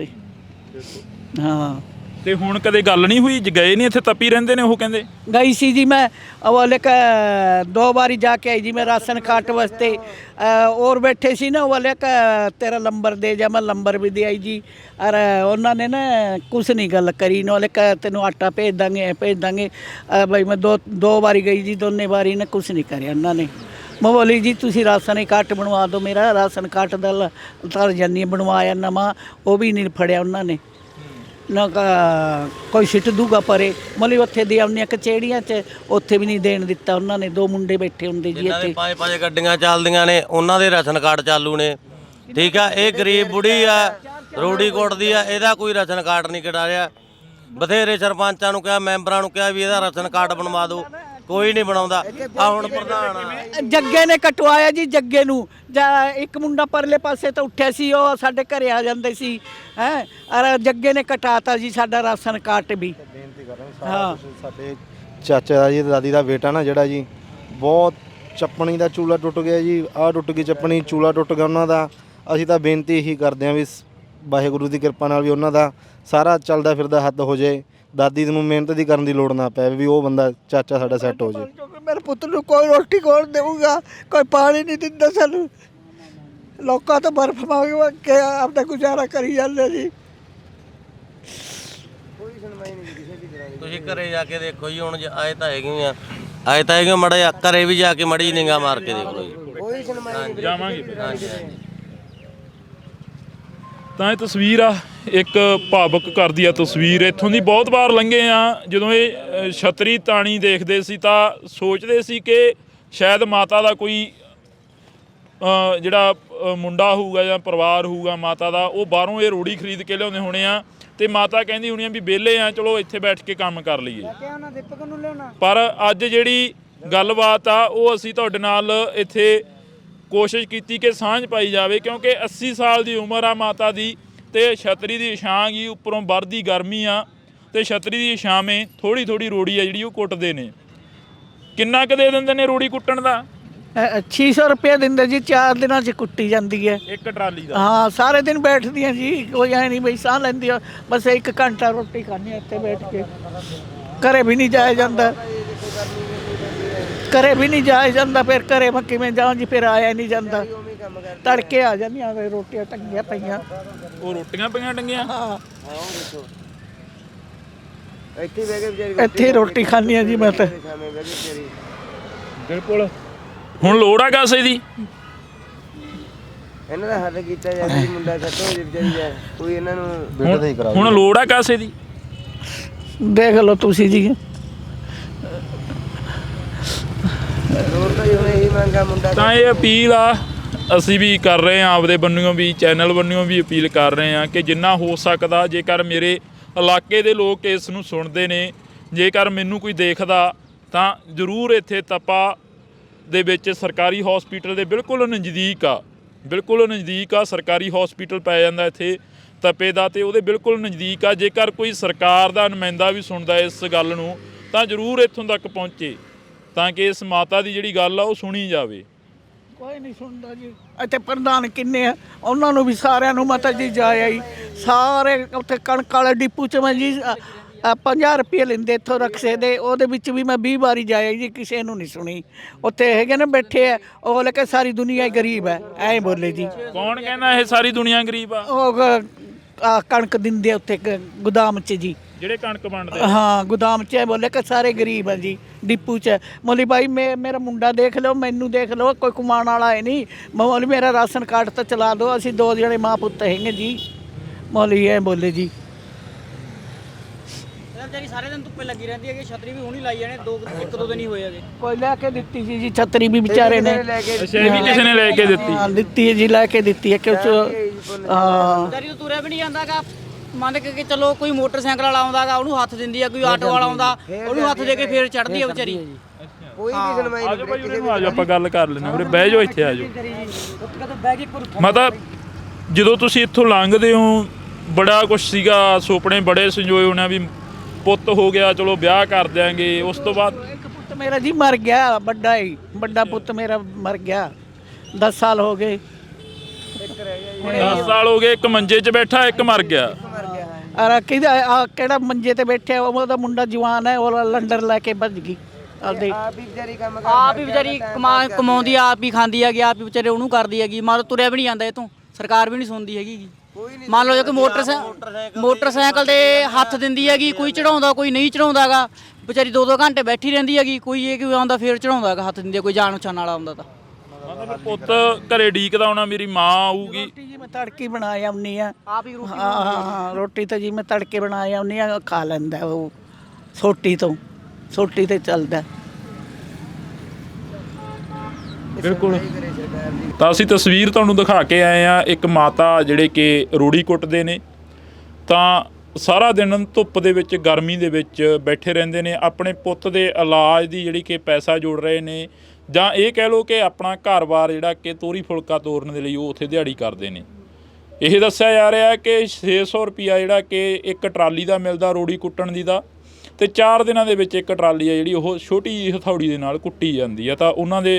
ਹਾਂ। ਤੇ ਹੁਣ ਕਦੇ ਗੱਲ ਨਹੀਂ ਹੋਈ? ਗਏ ਨਹੀਂ ਇੱਥੇ, ਤਪੀ ਰਹਿੰਦੇ ਨੇ ਉਹ ਕਹਿੰਦੇ? ਗਈ ਸੀ ਜੀ ਮੈਂ, ਉਹ ਲੈ ਕੇ 2 ਵਾਰੀ ਜਾ ਕੇ ਆਈ ਜੀ ਮੈਂ ਰਾਸ਼ਨ ਕਾਰਡ ਵਾਸਤੇ। और बैठे सी ना वो लेकर तेरा नंबर दे जा, मैं नंबर भी दे आई जी। और उन्होंने ना कुछ नहीं गल करी, ना लेकर तेन आटा भेज देंगे भाई। मैं दो बारी गई जी, दोनों बारी ने कुछ नहीं करे उन्होंने। मैं बोली जी तुसी राशन कार्ड बनवा दो, मेरा राशन कार्ड दल तर जानी बनवाया नवा, वो भी नहीं फड़िया उन्होंने। ਨਾ ਕੋਈ ਸਿੱਟ ਦੂਗਾ ਪਰੇ ਮਤਲਬ ਉੱਥੇ ਦੇ ਆਉਂਦੀਆਂ ਕਚੇੜੀਆਂ 'ਚ ਉੱਥੇ ਵੀ ਨਹੀਂ ਦੇਣ ਦਿੱਤਾ ਉਹਨਾਂ ਨੇ। 2 ਮੁੰਡੇ ਬੈਠੇ ਹੁੰਦੇ ਜੀ ਜਿਨ੍ਹਾਂ ਦੇ ਇੱਥੇ 5-5 ਗੱਡੀਆਂ ਚੱਲਦੀਆਂ ਨੇ ਉਹਨਾਂ ਦੇ ਰਾਸ਼ਨ ਕਾਰਡ ਚਾਲੂ ਨੇ, ਠੀਕ ਆ। ਇਹ ਗਰੀਬ ਬੁੜੀ ਆ, ਰੋੜੀ ਕੁੱਟਦੀ ਆ, ਇਹਦਾ ਕੋਈ ਰਾਸ਼ਨ ਕਾਰਡ ਨਹੀਂ ਕਢਾ ਰਿਹਾ। ਬਥੇਰੇ ਸਰਪੰਚਾਂ ਨੂੰ ਕਿਹਾ, ਮੈਂਬਰਾਂ ਨੂੰ ਕਿਹਾ ਵੀ ਇਹਦਾ ਰਾਸ਼ਨ ਕਾਰਡ ਬਣਵਾ ਦਿਓ, ਕੋਈ ਨਹੀਂ ਬਣਾਉਂਦਾ। ਆ ਹੁਣ ਪ੍ਰਧਾਨ ਆ। ਜੱਗੇ ਨੇ ਕਟਵਾਇਆ ਜੀ, ਜੱਗੇ ਨੂੰ ਇੱਕ ਮੁੰਡਾ ਪਰਲੇ ਪਾਸੇ ਤੋਂ ਉੱਠਿਆ ਸੀ, ਉਹ ਸਾਡੇ ਘਰੇ ਆ ਜਾਂਦੇ ਸੀ ਹੈ, ਅਰ ਜੱਗੇ ਨੇ ਕਟਾਤਾ ਜੀ ਸਾਡਾ ਰਾਸ਼ਨ ਕਾਰਡ ਵੀ। ਬੇਨਤੀ ਕਰ ਰਹੇ ਹਾਂ ਸਾਡੇ ਚਾਚਾ ਦਾ ਜੀ ਦਾਦੀ ਦਾ ਬੇਟਾ ਨਾ ਜਿਹੜਾ ਜੀ, ਬਹੁਤ ਚੱਪਣੀ ਦਾ ਚੂਲਾ ਟੁੱਟ ਗਿਆ ਜੀ, ਆਹ ਟੁੱਟ ਗਈ ਚੱਪਣੀ, ਚੂਲਾ ਟੁੱਟ ਗਿਆ ਉਹਨਾਂ ਦਾ। ਅਸੀਂ ਤਾਂ ਬੇਨਤੀ ਇਹੀ ਕਰਦੇ ਹਾਂ ਵੀ ਵਾਹਿਗੁਰੂ ਦੀ ਕਿਰਪਾ ਨਾਲ ਵੀ ਉਹਨਾਂ ਦਾ ਸਾਰਾ ਚੱਲਦਾ ਫਿਰਦਾ ਹੱਦ ਹੋ ਜਾਏ, ਦਾਦੀ ਨੂੰ ਮਿਹਨਤ ਦੀ ਕਰਨ ਦੀ ਲੋੜ ਨਾ ਪਏ, ਵੀ ਉਹ ਬੰਦਾ ਚਾਚਾ ਸਾਡਾ ਸੈੱਟ ਹੋ ਜਾਏ। ਮੇਰੇ ਪੁੱਤ ਨੂੰ ਕੋਈ ਰੋਟੀ ਕੌਣ ਦੇਊਗਾ, ਕੋਈ ਪਾਣੀ ਨਹੀਂ ਦਿੰਦਾ ਸਾਨੂੰ। ਲੋਕਾਂ ਤੋਂ ਬਰਫ਼ ਮੰਗ ਕੇ ਆਪਣਾ ਗੁਜ਼ਾਰਾ ਕਰੀ ਜਾਂਦੇ ਜੀ। ਤੁਸੀਂ ਘਰੇ ਜਾ ਕੇ ਦੇਖੋ ਜੀ, ਹੁਣ ਆਏ ਤਾਂ ਹੈਗੀਆਂ, ਆਏ ਤਾਂ ਹੈਗੇ ਮੜਾ ਜਾ ਘਰੇ ਵੀ ਜਾ ਕੇ ਮੜੀ ਨਿਗਾਹ ਮਾਰ ਕੇ ਦੇਖ ਲਓ ਜੀ। ਜਾਵਾਂਗੇ। ਹਾਂਜੀ। ਤਾਂ ਇਹ ਤਸਵੀਰ ਆ, ਇੱਕ ਭਾਵੁਕ ਕਰਦੀ ਆ ਤਸਵੀਰ। ਇੱਥੋਂ ਦੀ ਬਹੁਤ ਵਾਰ ਲੰਘੇ ਆ, ਜਦੋਂ ਇਹ ਛਤਰੀ ਤਾਣੀ ਦੇਖਦੇ ਸੀ ਤਾਂ ਸੋਚਦੇ ਸੀ ਕਿ ਸ਼ਾਇਦ ਮਾਤਾ ਦਾ ਕੋਈ ਜਿਹੜਾ ਮੁੰਡਾ ਹੋਊਗਾ ਜਾਂ ਪਰਿਵਾਰ ਹੋਊਗਾ ਮਾਤਾ ਦਾ, ਉਹ ਬਾਹਰੋਂ ਇਹ ਰੋੜੀ ਖਰੀਦ ਕੇ ਲਿਆਉਂਦੇ ਹੋਣੇ ਆ ਤੇ ਮਾਤਾ ਕਹਿੰਦੀ ਹੋਣੀ ਆ ਵੀ ਵਿਹਲੇ ਆ, ਚਲੋ ਇੱਥੇ ਬੈਠ ਕੇ ਕੰਮ ਕਰ ਲਈਏ। ਪਰ ਅੱਜ ਜਿਹੜੀ ਗੱਲਬਾਤ ਆ ਉਹ ਅਸੀਂ ਤੁਹਾਡੇ ਨਾਲ ਇੱਥੇ ਕੋਸ਼ਿਸ਼ ਕੀਤੀ ਕਿ ਸਾਂਝ ਪਾਈ ਜਾਵੇ, ਕਿਉਂਕਿ 80 ਸਾਲ ਦੀ ਉਮਰ ਆ ਮਾਤਾ ਦੀ ਤੇ ਛਤਰੀ ਦੀ ਛਾਂ ਗੀ, ਉੱਪਰੋਂ ਵਰਦੀ ਗਰਮੀ ਆ ਤੇ ਛਤਰੀ ਦੀ ਛਾਵੇਂ ਥੋੜੀ ਥੋੜੀ ਰੋੜੀ ਆ ਜਿਹੜੀ ਉਹ ਕੁੱਟਦੇ ਨੇ। ਕਿੰਨਾ ਕੁ ਦੇ ਦਿੰਦੇ ਨੇ ਰੋੜੀ ਕੁੱਟਣ ਦਾ? 600 ਰੁਪਏ ਦਿੰਦੇ ਜੀ, 4 ਦਿਨਾਂ 'ਚ ਕੁੱਟੀ ਜਾਂਦੀ ਹੈ ਇੱਕ ਟਰਾਲੀ ਦਾ। ਹਾਂ, ਸਾਰੇ ਦਿਨ ਬੈਠਦੀਆਂ ਜੀ, ਕੋਈ ਐ ਨਹੀਂ ਬਈ ਸਾਹ ਲੈਂਦੀ ਆ, ਬਸ 1 ਘੰਟਾ ਰੋਟੀ ਖਾਣੀ ਇੱਥੇ ਬੈਠ ਕੇ। ਘਰੇ ਵੀ ਨਹੀਂ ਜਾਇਆ ਜਾਂਦਾ, ਘਰੇ ਵੀ ਨਹੀਂ ਜਾਇਆ ਜਾਂਦਾ। ਫਿਰ ਘਰੇ ਮੈਂ ਕਿਵੇਂ ਜਾਵਾਂ ਜੀ, ਫਿਰ ਆਇਆ ਨਹੀਂ ਜਾਂਦਾ। ਤੜਕੇ ਆ ਜਾਂਦੀਆਂ ਵੇ, ਰੋਟੀਆਂ ਟੰਗੀਆਂ ਪਈਆਂ। ਉਹ ਰੋਟੀਆਂ ਪਈਆਂ ਟੰਗੀਆਂ? ਹਾਂ, ਇੱਥੇ ਰੋਟੀ ਖਾਣੀ ਆ ਜੀ ਮੈਂ ਤਾਂ। ਬਿਲਕੁਲ। ਹੁਣ ਲੋੜ ਆ ਕਾਸੇ ਦੀ? ਇਹਨਾਂ ਦਾ ਹੱਲ ਕੀਤਾ ਜਾਵੇ ਜੀ, ਮੁੰਡਾ ਸੱਟ ਹੋ ਜੇ ਵਿਚਾਰੀ ਦਾ, ਕੋਈ ਇਹਨਾਂ ਨੂੰ ਬੇਟੇ ਦਾ ਹੀ ਕਰਾਓ। ਹੁਣ ਲੋੜ ਆ ਕਾਸੇ ਦੀ? ਦੇਖ ਲਓ ਤੁਸੀਂ ਜੀ। ਲੋੜ ਤਾਂ ਹੁਣ ਇਹੀ ਮੰਗਾ ਮੁੰਡਾ। ਤਾਂ ਇਹ ਅਪੀਲ ਆ, ਅਸੀਂ ਵੀ ਕਰ ਰਹੇ ਹਾਂ ਆਪਦੇ ਬੰਨਿਓ ਵੀ, ਚੈਨਲ ਬੰਨਿਓ ਵੀ ਅਪੀਲ ਕਰ ਰਹੇ ਹਾਂ ਕਿ ਜਿੰਨਾ ਹੋ ਸਕਦਾ, ਜੇਕਰ ਮੇਰੇ ਇਲਾਕੇ ਦੇ ਲੋਕ ਇਸ ਨੂੰ ਸੁਣਦੇ ਨੇ, ਜੇਕਰ ਮੈਨੂੰ ਕੋਈ ਦੇਖਦਾ ਤਾਂ ਜ਼ਰੂਰ ਇੱਥੇ ਤਪਾ ਦੇ ਵਿੱਚ ਸਰਕਾਰੀ ਹਸਪੀਟਲ ਦੇ ਬਿਲਕੁਲ ਨਜ਼ਦੀਕ ਆ, ਸਰਕਾਰੀ ਹਸਪੀਟਲ ਪੈ ਜਾਂਦਾ ਇੱਥੇ ਤਪੇ ਦਾ ਤੇ ਉਹਦੇ ਬਿਲਕੁਲ ਨਜ਼ਦੀਕ ਆ। ਜੇਕਰ ਕੋਈ ਸਰਕਾਰ ਦਾ ਨੁਮਾਇੰਦਾ ਵੀ ਸੁਣਦਾ ਇਸ ਗੱਲ ਨੂੰ ਤਾਂ ਜ਼ਰੂਰ ਇੱਥੋਂ ਤੱਕ ਪਹੁੰਚੇ ਤਾਂ ਕਿ ਇਸ ਮਾਤਾ ਦੀ ਜਿਹੜੀ ਗੱਲ ਆ ਉਹ ਸੁਣੀ ਜਾਵੇ। ਕੋਈ ਨਹੀਂ ਸੁਣਦਾ ਜੀ। ਇੱਥੇ ਪ੍ਰਧਾਨ ਕਿੰਨੇ ਆ, ਉਹਨਾਂ ਨੂੰ ਵੀ ਸਾਰਿਆਂ ਨੂੰ ਮਾਤਾ ਜੀ ਜਾਇਆ ਹੀ ਸਾਰੇ। ਉੱਥੇ ਕਣਕ ਵਾਲੇ ਡਿਪੂ 'ਚ ਮੈਂ ਜੀ 50 ਰੁਪਏ ਲੈਂਦੇ ਇੱਥੋਂ ਰਕਸ਼ੇ ਦੇ, ਉਹਦੇ ਵਿੱਚ ਵੀ ਮੈਂ 20 ਵਾਰੀ ਜਾਇਆ ਜੀ, ਕਿਸੇ ਨੂੰ ਨਹੀਂ ਸੁਣੀ। ਉੱਥੇ ਹੈਗੇ ਨਾ ਬੈਠੇ ਆ, ਉਹ ਬੋਲੇ ਕਿ ਸਾਰੀ ਦੁਨੀਆ ਹੀ ਗਰੀਬ ਹੈ, ਐਂ ਬੋਲੇ ਜੀ। ਕੌਣ ਕਹਿੰਦਾ ਇਹ ਸਾਰੀ ਦੁਨੀਆ ਗਰੀਬ ਆ? ਉਹ ਕਣਕ ਦਿੰਦੇ ਉੱਥੇ ਗੋਦਾਮ 'ਚ ਜੀ, ਜਿਹੜੇ ਕਣਕ ਵੰਡਦੇ। ਹਾਂ, ਗੋਦਾਮ 'ਚ ਬੋਲੇ ਕਿ ਸਾਰੇ ਗਰੀਬ ਆ ਜੀ। ਡਿਪੂ 'ਚ ਮੋਲੀ ਭਾਈ ਮੇਰਾ ਮੁੰਡਾ ਦੇਖ ਲਓ, ਮੈਨੂੰ ਦੇਖ ਲਓ, ਕੋਈ ਕਮਾਉਣ ਵਾਲਾ ਹੈ ਨਹੀਂ। ਮੋਲੀ ਮੇਰਾ ਰਾਸ਼ਨ ਕਾਰਡ ਤਾਂ ਚਲਾ ਦਿਓ, ਅਸੀਂ 2 ਜਣੇ ਮਾਂ ਪੁੱਤ ਹੈਗੇ ਜੀ। ਮੋਲੀ ਐ ਬੋਲੇ ਜੀ। ਵਿਚਾਰੀ ਸਾਰੇ ਦਿਨ ਧੁੱਪੇ ਲੱਗੀ ਰਹਿੰਦੀ ਹੈਗੀ, ਛਤਰੀ ਵੀ ਹੁਣੀ ਲਾਈ ਜਾਣੇ, 1-2 ਦਿਨ ਹੀ ਹੋਏ ਹੈਗੇ। ਕੋਈ ਲੈ ਕੇ ਦਿੱਤੀ ਸੀ ਜੀ ਛਤਰੀ ਵੀ ਵਿਚਾਰੇ ਨੇ। ਅੱਛਾ, ਇਹ ਵੀ ਕਿਸੇ ਨੇ ਲੈ ਕੇ ਦਿੱਤੀ? ਹਾਂ, ਦਿੱਤੀ ਹੈ ਜੀ, ਲੈ ਕੇ ਦਿੱਤੀ ਹੈ ਕਿਉਂ। ਹਾਂ, ਵਿਚਾਰੀ ਤੋਂ ਤੁਰਿਆ ਵੀ ਨਹੀਂ ਜਾਂਦਾਗਾ। ਮੰਨ ਕੇ ਚਲੋ ਕੋਈ ਮੋਟਰਸਾਈਕਲ ਵਾਲਾ ਆਉਂਦਾਗਾ ਉਹਨੂੰ ਹੱਥ ਦਿੰਦੀ ਆ, ਕੋਈ ਆਟੋ ਵਾਲਾ ਆਉਂਦਾ ਉਹਨੂੰ ਹੱਥ ਦੇ ਕੇ ਫੇਰ ਚੜ੍ਹਦੀ ਆ ਵਿਚਾਰੀ। ਕੋਈ ਵੀ ਸੁਣਵਾਈ ਆ ਜਾਓ ਭਾਈ, ਉਰੇ ਆ ਜਾਓ, ਆਪਾਂ ਗੱਲ ਕਰ ਲੈਂਦੇ ਹਾਂ। ਬਹਿ ਜਾਓ, ਇੱਥੇ ਆ ਜਾਓ। ਮਤਲਬ ਜਦੋਂ ਤੁਸੀਂ ਇੱਥੋਂ ਲੰਘਦੇ ਹੋ ਬੜਾ ਕੁਛ ਸੀਗਾ, ਸੁਪਨੇ ਬੜੇ ਸੰਜੋਏ ਹੋਣੇ ਵੀ ਪੁੱਤ ਹੋ ਗਿਆ, ਚਲੋ ਵਿਆਹ ਕਰ ਦਿਆਂਗੇ। ਉਸ ਤੋਂ ਬਾਅਦ ਇੱਕ ਪੁੱਤ ਮੇਰਾ ਜੀ ਮਰ ਗਿਆ, ਵੱਡਾ ਪੁੱਤ ਮੇਰਾ ਮਰ ਗਿਆ। 10 ਸਾਲ ਹੋ ਗਏ। 10 ਸਾਲ ਹੋ ਗਏ, ਇੱਕ ਮੰਜੇ 'ਚ ਬੈਠਾ, ਇੱਕ ਮਰ ਗਿਆ। ਅਰ ਕਿਹੜਾ ਮੰਜੇ ਤੇ ਬੈਠਿਆ, ਉਹਦਾ ਮੁੰਡਾ ਜਵਾਨ ਹੈ, ਉਹ ਲੰਡਰ ਲੈ ਕੇ ਭੱਜ ਗਈ। ਆਪਦੇ ਆਪ ਹੀ ਵਿਚਾਰੀ ਕੰਮ ਆਪ ਹੀ ਵਿਚਾਰੀ ਕਮਾਉਂਦੀ ਆ, ਆਪ ਹੀ ਖਾਂਦੀ ਹੈਗੀ, ਆਪ ਹੀ ਵਿਚਾਰੇ ਉਹਨੂੰ ਕਰਦੀ ਹੈਗੀ। ਮੰਨ ਲਓ ਤੁਰਿਆ ਵੀ ਨਹੀਂ ਜਾਂਦਾ ਇਹ ਤੋਂ, ਸਰਕਾਰ ਵੀ ਨਹੀਂ ਸੁਣਦੀ ਹੈਗੀ। ਮੰਨ ਲਓ ਜੇ ਕੋਈ ਮੋਟਰਸਾਈਕਲ ਦੇ ਹੱਥ ਦਿੰਦੀ ਹੈਗੀ, ਕੋਈ ਚੜਾਉਂਦਾ ਕੋਈ ਨਹੀਂ ਚੜਾਉਂਦਾਗਾ, ਵਿਚਾਰੀ 2-2 ਘੰਟੇ ਬੈਠੀ ਰਹਿੰਦੀ ਹੈਗੀ। ਕੋਈ ਇਹ ਕਿ ਆਉਂਦਾ ਫੇਰ ਚੜਾਉਂਦਾਗਾ, ਹੱਥ ਦਿੰਦੀ, ਕੋਈ ਜਾਣ ਪਛਾਣ ਵਾਲਾ ਆਉਂਦਾ ਤਾਂ। ਫਿਰ ਪੁੱਤ ਘਰੇ ਡੀਕਦਾ ਹੋਣਾ ਮੇਰੀ ਮਾਂ ਆਊਗੀ। ਰੋਟੀ ਜੀ ਮੈਂ ਤੜਕੇ ਬਣਾ ਆਉਣੀ ਆ। ਆਪ ਹੀ ਰੋਟੀ ਹਾਂ ਰੋਟੀ ਤਾਂ ਜੀ ਮੈਂ ਤੜਕੇ ਬਣਾ ਆਉਣੀ ਆ, ਖਾ ਲੈਂਦਾ ਉਹ ਸੋਟੀ ਤੇ ਚੱਲਦਾ। ਬਿਲਕੁਲ। ਤਾਂ ਅਸੀਂ ਤਸਵੀਰ ਤੁਹਾਨੂੰ ਦਿਖਾ ਕੇ ਆਏ ਆ, ਇੱਕ ਮਾਤਾ ਜਿਹੜੇ ਕਿ ਰੂੜੀ ਕੁੱਟਦੇ ਨੇ, ਤਾਂ ਸਾਰਾ ਦਿਨ ਧੁੱਪ ਦੇ ਵਿੱਚ ਗਰਮੀ ਦੇ ਵਿੱਚ ਬੈਠੇ ਰਹਿੰਦੇ ਨੇ, ਆਪਣੇ ਪੁੱਤ ਦੇ ਇਲਾਜ ਦੀ ਜਿਹੜੀ ਕਿ ਪੈਸਾ ਜੋੜ ਰਹੇ ਨੇ, ਜਾਂ ਇਹ ਕਹਿ ਲਓ ਕਿ ਆਪਣਾ ਘਰ-ਬਾਰ ਜਿਹੜਾ ਕਿ ਤੋਰੀ ਫੁਲਕਾ ਤੋਰਨ ਦੇ ਲਈ ਉਹ ਉੱਥੇ ਦਿਹਾੜੀ ਕਰਦੇ ਨੇ। ਇਹ ਦੱਸਿਆ ਜਾ ਰਿਹਾ ਕਿ 600 ਰੁਪਈਆ ਜਿਹੜਾ ਕਿ ਇੱਕ ਟਰਾਲੀ ਦਾ ਮਿਲਦਾ ਰੂੜੀ ਕੁੱਟਣ ਦੀ ਦਾ, ਤੇ 4 ਦਿਨਾਂ ਦੇ ਵਿੱਚ ਇੱਕ ਟਰਾਲੀ ਆ ਜਿਹੜੀ ਉਹ ਛੋਟੀ ਜਿਹੀ ਹਥੌੜੀ ਦੇ ਨਾਲ ਕੁੱਟੀ ਜਾਂਦੀ ਆ। ਤਾਂ ਉਹਨਾਂ ਦੇ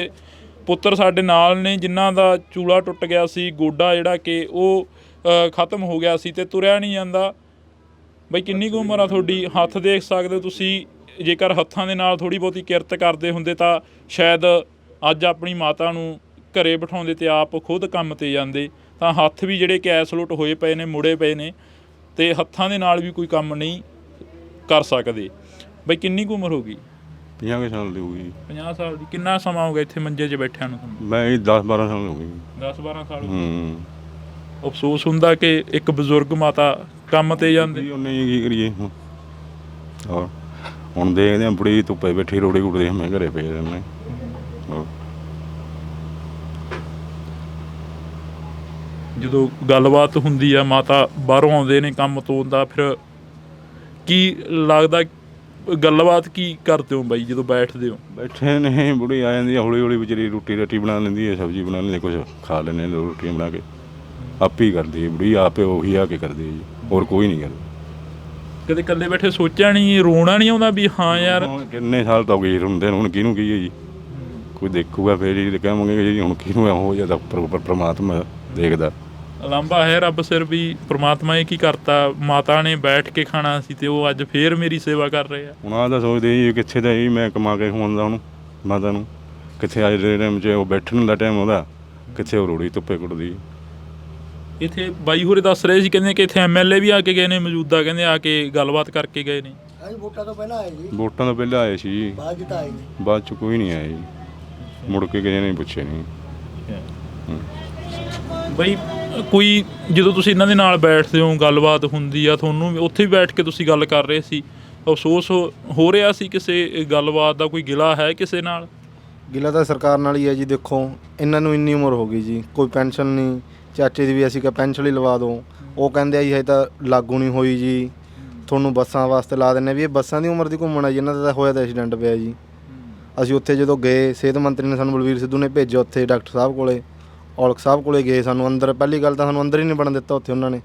ਪੁੱਤਰ ਸਾਡੇ ਨਾਲ ਨੇ ਜਿਨ੍ਹਾਂ ਦਾ ਚੂਲਾ ਟੁੱਟ ਗਿਆ ਸੀ, ਗੋਡਾ ਜਿਹੜਾ ਕਿ ਉਹ ਖਤਮ ਹੋ ਗਿਆ ਸੀ ਤੇ ਤੁਰਿਆ ਨਹੀਂ ਜਾਂਦਾ। ਬਈ ਕਿੰਨੀ ਕੁ ਉਮਰ ਆ ਤੁਹਾਡੀ? ਹੱਥ ਦੇਖ ਸਕਦੇ ਹੋ ਤੁਸੀਂ, ਜੇਕਰ ਹੱਥਾਂ ਦੇ ਨਾਲ ਥੋੜ੍ਹੀ ਬਹੁਤੀ ਕਿਰਤ ਕਰਦੇ ਹੁੰਦੇ ਤਾਂ ਸ਼ਾਇਦ ਅੱਜ ਆਪਣੀ ਮਾਤਾ ਨੂੰ ਘਰੇ ਬਿਠਾਉਂਦੇ ਤੇ ਆਪ ਖੁਦ ਕੰਮ 'ਤੇ ਜਾਂਦੇ। ਤਾਂ ਹੱਥ ਵੀ ਜਿਹੜੇ ਕਿ ਐਸਲੁੱਟ ਹੋਏ ਪਏ ਨੇ, ਮੁੜੇ ਪਏ ਨੇ, ਤੇ ਹੱਥਾਂ ਦੇ ਨਾਲ ਵੀ ਕੋਈ ਕੰਮ ਨਹੀਂ ਕਰ ਸਕਦੇ। ਬਈ ਕਿੰਨੀ ਕੁ ਉਮਰ ਹੋ ਗਈ? 50 ਸਾਲ ਦੀ ਹੋ ਗਈ। 50 ਸਾਲ ਦੀ। ਕਿੰਨਾ ਸਮਾਂ ਹੋ ਗਿਆ ਇੱਥੇ ਮੰਜੇ 'ਚ ਬੈਠਿਆਂ ਨੂੰ ਤੁਹਾਨੂੰ? ਮੈਂ 10-12 ਸਾਲ ਹੋ ਗਏ। 10-12 ਸਾਲ ਹੋ ਗਏ। ਅਫਸੋਸ ਹੁੰਦਾ ਕਿ ਇੱਕ ਬਜ਼ੁਰਗ ਮਾਤਾ ਕੰਮ 'ਤੇ ਜਾਂਦੇ। ਉਹਨੇ ਕੀ ਕਰੀਏ ਹੋਰ ਹੁਣ ਦੇਖਦੇ ਹਾਂ, ਬੜੀ ਧੁੱਪੇ ਬੈਠੀ ਰੋੜੀ ਕੁੱਟਦੇ ਮੈਂ ਘਰੇ ਪਏ ਰਹਿੰਦੇ। ਜਦੋਂ ਗੱਲਬਾਤ ਹੁੰਦੀ ਆ, ਮਾਤਾ ਬਾਹਰੋਂ ਆਉਂਦੇ ਨੇ ਕੰਮ ਤੋਂ, ਦਾ ਫਿਰ ਕੀ ਲੱਗਦਾ, ਗੱਲਬਾਤ ਕੀ ਕਰਦੇ ਹੋ ਬਾਈ ਜਦੋਂ ਬੈਠਦੇ ਹੋ? ਬੈਠੇ ਨੇ, ਬੁੜੀ ਆ ਜਾਂਦੀ ਆ, ਹੌਲੀ ਹੌਲੀ ਵਿਚਾਰੀ ਰੋਟੀ ਰਾਟੀ ਬਣਾ ਲੈਂਦੀ ਹੈ, ਸਬਜ਼ੀ ਬਣਾ ਲੈਂਦੀ, ਕੁਛ ਖਾ ਲੈਂਦੇ ਰੋਟੀਆਂ ਬਣਾ ਕੇ। ਆਪੇ ਹੀ ਕਰਦੀ ਹੈ ਬੁੜੀ, ਆਪੇ ਉਹੀ ਆ ਕੇ ਕਰਦੀ ਹੈ ਜੀ, ਹੋਰ ਕੋਈ ਨਹੀਂ ਕਰਦਾ। ਕਦੇ ਇਕੱਲੇ ਬੈਠੇ ਸੋਚਿਆ ਨਹੀਂ, ਰੋਣਾ ਨਹੀਂ ਆਉਂਦਾ ਵੀ ਹਾਂ ਯਾਰ? ਕਿੰਨੇ ਸਾਲ ਤੋਂ ਗਏ ਹੁੰਦੇ ਨੇ, ਹੁਣ ਕਿਹਨੂੰ ਕੀ ਹੈ ਜੀ, ਕੋਈ ਦੇਖੂਗਾ ਫਿਰ ਜੀ ਕਹਾਂਗੇ ਜੀ ਹੁਣ ਕਿਹਨੂੰ ਹੋ ਜਾਂਦਾ, ਪਰਮਾਤਮਾ ਦੇਖਦਾ। ਲਾਂਭਾ ਹੈ ਰੱਬ ਸਿਰ ਵੀ, ਪ੍ਰਮਾਤਮਾ ਇਹ ਕੀ ਕਰਤਾ, ਮਾਤਾ ਨੇ ਬੈਠ ਕੇ ਖਾਣਾ ਸੀ ਤੇ ਉਹ ਅੱਜ ਫੇਰ ਮੇਰੀ ਸੇਵਾ ਕਰ ਰਹੇ ਆ। ਹੁਣ ਆਹ ਤਾਂ ਸੋਚਦੇ ਜੀ ਕਿੱਥੇ ਦਾ ਜੀ ਮੈਂ ਕਮਾ ਕੇ ਖਵਾਉਂਦਾ ਉਹਨੂੰ, ਮਾਤਾ ਨੂੰ, ਕਿੱਥੇ ਅੱਜ ਦੇ ਟਾਈਮ 'ਚ ਉਹ ਬੈਠਣ ਦਾ ਟਾਈਮ ਉਹਦਾ, ਕਿੱਥੇ ਉਹ ਰੋੜੀ ਧੁੱਪੇ ਕੁੱਟਦੀ। ਇੱਥੇ ਬਾਈ ਹੋਰੇ ਦੱਸ ਰਹੇ ਸੀ, ਕਹਿੰਦੇ ਕਿ ਇੱਥੇ ਐਮਐਲਏ ਵੀ ਆ ਕੇ ਗਏ ਨੇ ਮੌਜੂਦਾ, ਕਹਿੰਦੇ ਆ ਕੇ ਗੱਲਬਾਤ ਕਰਕੇ ਗਏ ਨੇ। ਵੋਟਾਂ ਤੋਂ ਪਹਿਲਾਂ ਆਏ ਜੀ, ਵੋਟਾਂ ਤੋਂ ਪਹਿਲਾਂ ਆਏ ਸੀ ਜੀ, ਬਾਅਦ 'ਚ ਤਾਂ ਆਏ ਨਹੀਂ। ਬਾਅਦ 'ਚ ਕੋਈ ਨਹੀਂ ਆਇਆ ਜੀ, ਮੁੜ ਕੇ ਕਿਸੇ ਨੇ ਪੁੱਛੇ ਨਹੀਂ। ਬਈ ਕੋਈ ਜਦੋਂ ਤੁਸੀਂ ਇਹਨਾਂ ਦੇ ਨਾਲ ਬੈਠਦੇ ਹੋ, ਗੱਲਬਾਤ ਹੁੰਦੀ ਆ, ਤੁਹਾਨੂੰ ਉੱਥੇ ਵੀ ਬੈਠ ਕੇ ਤੁਸੀਂ ਗੱਲ ਕਰ ਰਹੇ ਸੀ, ਅਫਸੋਸ ਹੋ ਰਿਹਾ ਸੀ ਕਿਸੇ ਗੱਲਬਾਤ ਦਾ? ਕੋਈ ਗਿਲਾ ਹੈ ਕਿਸੇ ਨਾਲ? ਗਿਲਾ ਤਾਂ ਸਰਕਾਰ ਨਾਲ ਹੀ ਹੈ ਜੀ। ਦੇਖੋ ਇਹਨਾਂ ਨੂੰ ਇੰਨੀ ਉਮਰ ਹੋ ਗਈ ਜੀ, ਕੋਈ ਪੈਨਸ਼ਨ ਨਹੀਂ। ਚਾਚੇ ਦੀ ਵੀ ਅਸੀਂ ਕਿਹਾ ਪੈਨਸ਼ਨ ਹੀ ਲਵਾ ਦਿਓ, ਉਹ ਕਹਿੰਦੇ ਆ ਜੀ ਹਜੇ ਤਾਂ ਲਾਗੂ ਨਹੀਂ ਹੋਈ ਜੀ, ਤੁਹਾਨੂੰ ਬੱਸਾਂ ਵਾਸਤੇ ਲਾ ਦਿੰਦੇ ਵੀ। ਇਹ ਬੱਸਾਂ ਦੀ ਉਮਰ ਦੀ ਘੁੰਮਣਾ ਜੀ, ਇਹਨਾਂ ਦਾ ਤਾਂ ਹੋਇਆ ਤਾਂ ਐਕਸੀਡੈਂਟ ਪਿਆ ਜੀ। ਅਸੀਂ ਉੱਥੇ ਜਦੋਂ ਗਏ, ਸਿਹਤ ਮੰਤਰੀ ਨੇ ਸਾਨੂੰ, ਬਲਵੀਰ ਸਿੱਧੂ ਨੇ ਭੇਜਿਆ ਉੱਥੇ ਡਾਕਟਰ ਸਾਹਿਬ ਕੋਲੇ, ਔਲਖ ਸਾਹਿਬ ਕੋਲੇ ਗਏ। ਸਾਨੂੰ ਅੰਦਰ, ਪਹਿਲੀ ਗੱਲ ਤਾਂ ਸਾਨੂੰ ਅੰਦਰ ਹੀ ਨਹੀਂ ਬਣਨ ਦਿੱਤਾ ਉੱਥੇ ਉਹਨਾਂ ਨੇ।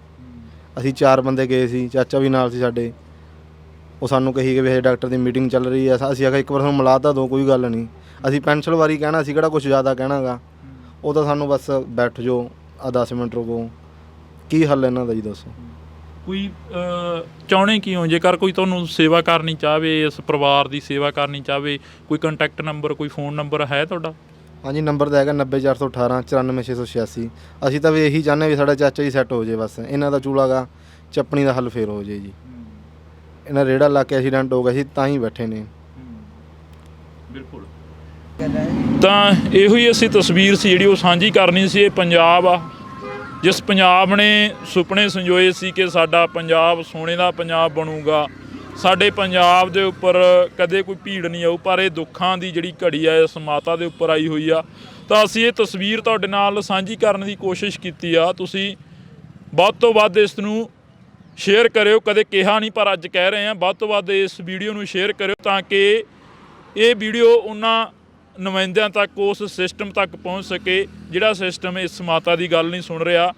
ਅਸੀਂ 4 ਬੰਦੇ ਗਏ ਸੀ, ਚਾਚਾ ਵੀ ਨਾਲ ਸੀ ਸਾਡੇ। ਉਹ ਸਾਨੂੰ ਕਹੀ ਕਿ ਵੀ ਹਜੇ ਡਾਕਟਰ ਦੀ ਮੀਟਿੰਗ ਚੱਲ ਰਹੀ ਹੈ। ਅਸੀਂ ਆਖਿਆ ਇੱਕ ਵਾਰ ਸਾਨੂੰ ਮਿਲਾ ਤਾਂ ਦਿਓ, ਕੋਈ ਗੱਲ ਨਹੀਂ। ਅਸੀਂ ਪੈਨਸ਼ਨ ਵਾਰੀ ਕਹਿਣਾ ਸੀ, ਕਿਹੜਾ ਕੁਛ ਜ਼ਿਆਦਾ ਕਹਿਣਾ ਗਾ। ਉਹ ਤਾਂ ਸਾਨੂੰ ਬਸ ਬੈਠ ਜਾਓ, 10 ਮਿੰਟ ਰੁਕੋ। ਕੀ ਹੱਲ ਇਹਨਾਂ ਦਾ ਜੀ ਦੱਸੋ? ਕੋਈ ਚਾਹੁੰਦੇ ਕੀ ਹੋ, ਜੇਕਰ ਕੋਈ ਤੁਹਾਨੂੰ ਸੇਵਾ ਕਰਨੀ ਚਾਹਵੇ, ਇਸ ਪਰਿਵਾਰ ਦੀ ਸੇਵਾ ਕਰਨੀ ਚਾਹਵੇ, ਕੋਈ ਕੰਟੈਕਟ ਨੰਬਰ, ਕੋਈ ਫ਼ੋਨ ਨੰਬਰ ਹੈ ਤੁਹਾਡਾ? ਹਾਂਜੀ, ਨੰਬਰ ਤਾਂ ਹੈਗਾ 90418 94686। ਅਸੀਂ ਤਾਂ ਵੀ ਇਹੀ ਚਾਹੁੰਦੇ ਵੀ ਸਾਡਾ ਚਾਚਾ ਜੀ ਸੈੱਟ ਹੋ ਜਾਏ, ਬਸ ਇਹਨਾਂ ਦਾ ਚੂਲਾ ਗਾ ਚੱਪਣੀ ਦਾ ਹੱਲ ਫੇਰ ਹੋ ਜਾਏ ਜੀ। ਇਹਨਾਂ ਰੇੜਾ ਲਾ ਕੇ ਐਕਸੀਡੈਂਟ ਹੋ ਗਿਆ ਸੀ, ਤਾਂ ਹੀ ਬੈਠੇ ਨੇ। ਬਿਲਕੁਲ। ਤਾਂ ਇਹੋ ਹੀ ਅਸੀਂ ਤਸਵੀਰ ਸੀ ਜਿਹੜੀ ਉਹ ਸਾਂਝੀ ਕਰਨੀ ਸੀ। ਇਹ ਪੰਜਾਬ ਆ, ਜਿਸ ਪੰਜਾਬ ਨੇ ਸੁਪਨੇ ਸੰਜੋਏ ਸੀ ਕਿ ਸਾਡਾ ਪੰਜਾਬ ਸੋਨੇ ਦਾ ਪੰਜਾਬ ਬਣੂਗਾ, ਸਾਡੇ ਪੰਜਾਬ ਦੇ ਉੱਪਰ ਕਦੇ ਕੋਈ ਭੀੜ ਨਹੀਂ ਆਊ। ਪਰ ਇਹ ਦੁੱਖਾਂ ਦੀ ਜਿਹੜੀ ਘੜੀ ਆ ਇਸ ਮਾਤਾ ਦੇ ਉੱਪਰ ਆਈ ਹੋਈ ਆ। ਤਾਂ ਅਸੀਂ ਇਹ ਤਸਵੀਰ ਤੁਹਾਡੇ ਨਾਲ ਸਾਂਝੀ ਕਰਨ ਦੀ ਕੋਸ਼ਿਸ਼ ਕੀਤੀ ਆ। ਤੁਸੀਂ ਵੱਧ ਤੋਂ ਵੱਧ ਇਸ ਨੂੰ ਸ਼ੇਅਰ ਕਰਿਓ, ਕਦੇ ਕਿਹਾ ਨਹੀਂ ਪਰ ਅੱਜ ਕਹਿ ਰਹੇ ਹਾਂ, ਵੱਧ ਤੋਂ ਵੱਧ ਇਸ ਵੀਡੀਓ ਨੂੰ ਸ਼ੇਅਰ ਕਰਿਓ ਤਾਂ ਕਿ ਇਹ ਵੀਡੀਓ ਉਹਨਾਂ ਨੁਮਾਇੰਦਿਆਂ ਤੱਕ, ਉਸ ਸਿਸਟਮ ਤੱਕ ਪਹੁੰਚ ਸਕੇ ਜਿਹੜਾ ਸਿਸਟਮ ਇਸ ਮਾਤਾ ਦੀ ਗੱਲ ਨਹੀਂ ਸੁਣ ਰਿਹਾ।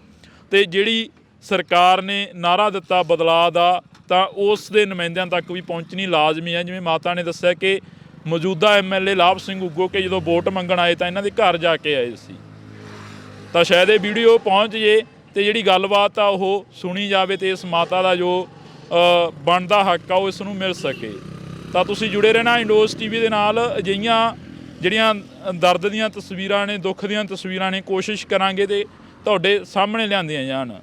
ਤੇ ਜਿਹੜੀ ਸਰਕਾਰ ਨੇ ਨਾਅਰਾ ਦਿੱਤਾ ਬਦਲਾਅ ਦਾ, ਤਾਂ ਉਸ ਦੇ ਨੁਮਾਇੰਦਿਆਂ ਤੱਕ ਵੀ ਪਹੁੰਚਣੀ ਲਾਜ਼ਮੀ ਹੈ। ਜਿਵੇਂ ਮਾਤਾ ਨੇ ਦੱਸਿਆ ਕਿ ਮੌਜੂਦਾ ਐਮਐਲਏ ਲਾਭ ਸਿੰਘ ਉਗੋਕੇ ਜਦੋਂ ਵੋਟ ਮੰਗਣ ਆਏ ਤਾਂ ਇਹਨਾਂ ਦੇ ਘਰ ਜਾ ਕੇ ਆਏ ਸੀ। ਤਾਂ ਸ਼ਾਇਦ ਇਹ ਵੀਡੀਓ ਪਹੁੰਚ ਜੇ ਤੇ ਜਿਹੜੀ ਗੱਲਬਾਤ ਆ ਉਹ ਸੁਣੀ ਜਾਵੇ ਤੇ ਇਸ ਮਾਤਾ ਦਾ ਜੋ ਬਣਦਾ ਹੱਕ ਆ ਉਹ ਇਸ ਨੂੰ ਮਿਲ ਸਕੇ। ਤਾਂ ਤੁਸੀਂ ਜੁੜੇ ਰਹਿਣਾ ਇੰਡੋਜ਼ ਟੀਵੀ ਦੇ ਨਾਲ। ਅਜਿਹੀਆਂ ਜਿਹੜੀਆਂ ਦਰਦ ਦੀਆਂ ਤਸਵੀਰਾਂ ਨੇ, ਦੁੱਖ ਦੀਆਂ ਤਸਵੀਰਾਂ ਨੇ, ਕੋਸ਼ਿਸ਼ ਕਰਾਂਗੇ ਤੇ ਤੁਹਾਡੇ ਸਾਹਮਣੇ ਲਿਆਂਦੀਆਂ ਜਾਣ।